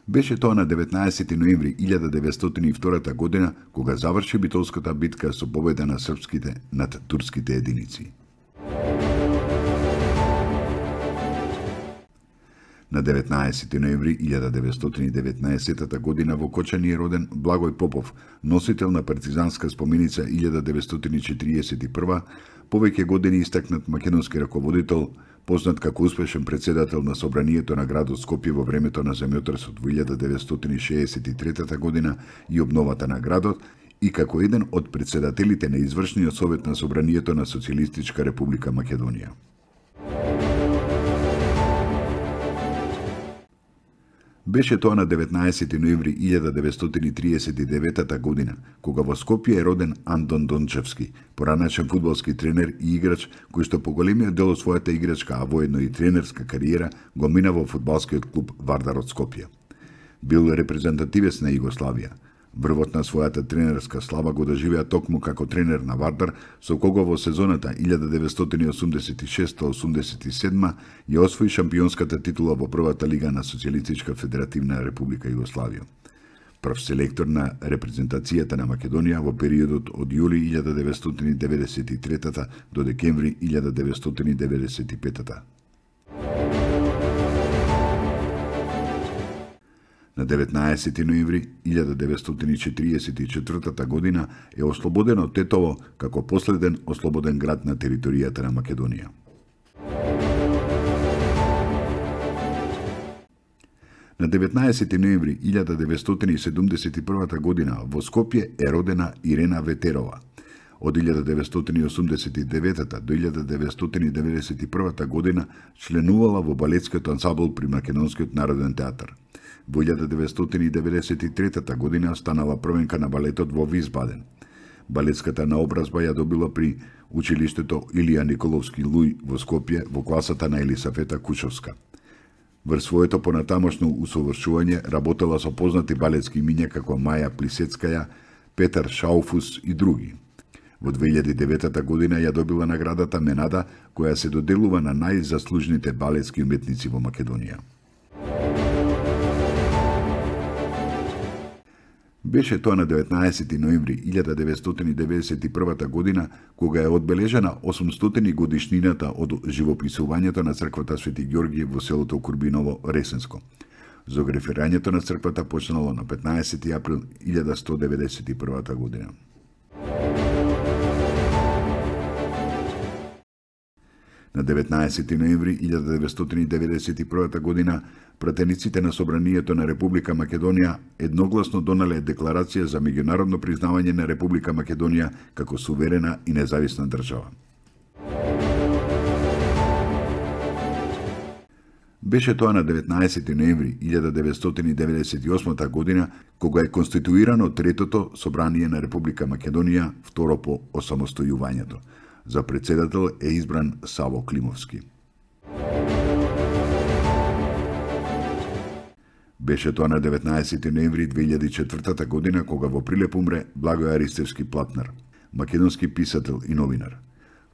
Беше тоа на 19 ноември 1902 година, кога заврши Битолската битка со победа на српските над турските единици. На 19 ноември 1919 година во Кочани е роден Благој Попов, носител на партизанска споменица 1941, повеќе години истакнат македонски раководител, познат како успешен председател на собранието на градот Скопје во времето на земјотресот во 1963 година и обновата на градот, и како еден од председателите на извршниот совет на собранието на Социјалистичка република Македонија. Беше тоа на 19 ноември 1939 година, кога во Скопје е роден Антон Дончевски, поранешен фудбалски тренер и играч кој што по големиот дел од својата играчка, а воедно и тренерска кариера го мина во фудбалскиот клуб Вардар од Скопје. Бил репрезентативец на Југославија. Врвот на својата тренерска слава го доживеа токму како тренер на Вардар, со кого во сезоната 1986-87 ја освои шампионската титула во првата лига на Социјалистичка федеративна република Југославија. Прв селектор на репрезентацијата на Македонија во периодот од јули 1993 до декември 1995. На 19 ноември 1944 година е ослободен од Тетово како последен ослободен град на територијата на Македонија. На 19 ноември 1971 година во Скопје е родена Ирена Ветерова. Од 1989 до 1991 година членувала во балетскиот ансамбл при Македонскиот народен театар. Во 1993 година станала првенка на балетот во Висбаден. Балетската наобразба ја добила при училиштето Илија Николовски Луј во Скопје во класата на Елисафета Кучовска. Врз своето понатамошно усовршување работела со познати балетски имиња како Маја Плисецкаја, Петар Шауфус и други. Во 2009 година ја добила наградата Менада, која се доделува на најзаслужните балетски уметници во Македонија. Беше тоа на 19 ноември 1991 година, кога е одбележена 800 годишнината од живописувањето на црквата Свети Ѓорѓи во селото Курбиново, Ресенско. Зографирањето на црквата почнало на 15 април 1191 година. На 19 ноември 1991 година пратениците на Собранието на Република Македонија едногласно донале декларација за меѓународно признавање на Република Македонија како суверена и независна држава. Беше тоа на 19 ноември 1998 година, кога е конституирано Третото Собрание на Република Македонија, второ по осамостојувањето. За председател е избран Саво Климовски. Беше тоа на 19 ноември 2004 година, кога во Прилеп умре Благој Аристевски Платнар, македонски писател и новинар.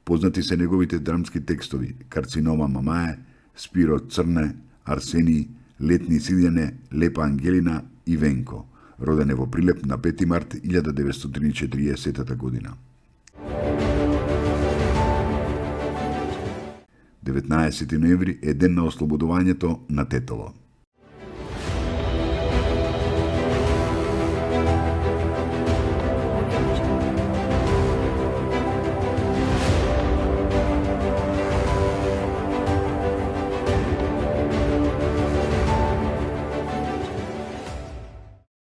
Познати се неговите драмски текстови Карцинома Мамае, Спиро Црне, Арсени, Летни Силјане, Лепа Ангелина и Венко. Роден е во Прилеп на 5 март 1940 година. 19 ноември е ден на ослободувањето на Тетово.